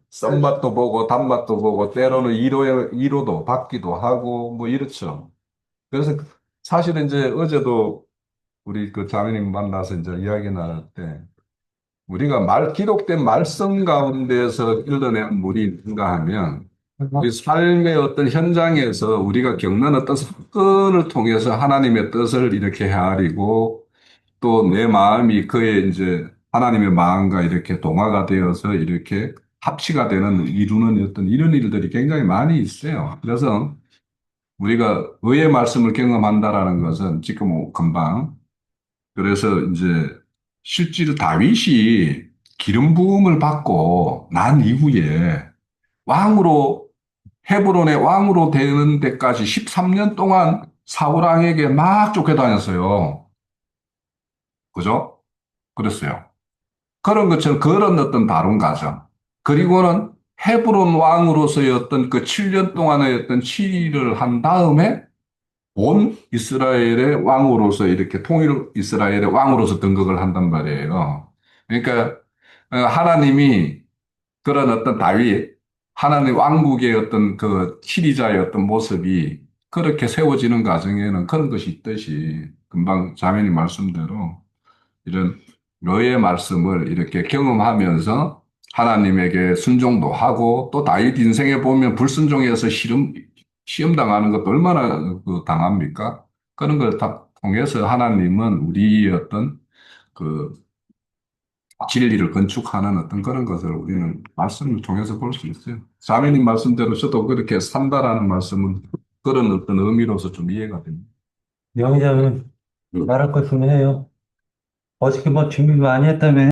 썬맛도 보고 단맛도 보고 때로는 위로도 받기도 하고 뭐 이렇죠. 그래서 사실은 이제 어제도 우리 그 자매님 만나서 이제 이야기 나눌 때 우리가 기록된 말씀 가운데서 읽어낸 물이 있는가 하면 이 삶의 어떤 현장에서 우리가 겪는 어떤 사건을 통해서 하나님의 뜻을 이렇게 헤아리고 또 내 마음이 그의 이제 하나님의 마음과 이렇게 동화가 되어서 이렇게 합치가 되는 이루는 어떤 이런 일들이 굉장히 많이 있어요. 그래서 우리가 의의 말씀을 경험한다라는 것은 지금 뭐 금방 그래서 이제 실제로 다윗이 기름 부음을 받고 난 이후에 왕으로 헤브론의 왕으로 되는 데까지 13년 동안 사울 왕에게 막 쫓겨다녔어요. 그죠? 그랬어요. 그런 것처럼 그런 어떤 다른 과정. 그리고는 헤브론 왕으로서의 어떤 그 7년 동안의 어떤 치리를 한 다음에 온 이스라엘의 왕으로서 이렇게 통일 이스라엘의 왕으로서 등극을 한단 말이에요. 그러니까 하나님이 그런 어떤 다윗, 하나님 왕국의 어떤 그 치리자의 어떤 모습이 그렇게 세워지는 과정에는 그런 것이 있듯이 금방 자매님 말씀대로 이런 너의 말씀을 이렇게 경험하면서 하나님에게 순종도 하고 또 다윗 인생에 보면 불순종해서 시험 당하는 것도 얼마나 그 당합니까? 그런 걸 다 통해서 하나님은 우리의 어떤 그 진리를 건축하는 어떤 그런 것을 우리는 말씀을 통해서 볼 수 있어요. 자매님 말씀대로 저도 그렇게 산다라는 말씀은 그런 어떤 의미로서 좀 이해가 됩니다. 명의장은 말할 거 좀 해요. 어저께 뭐 준비 많이 했다며.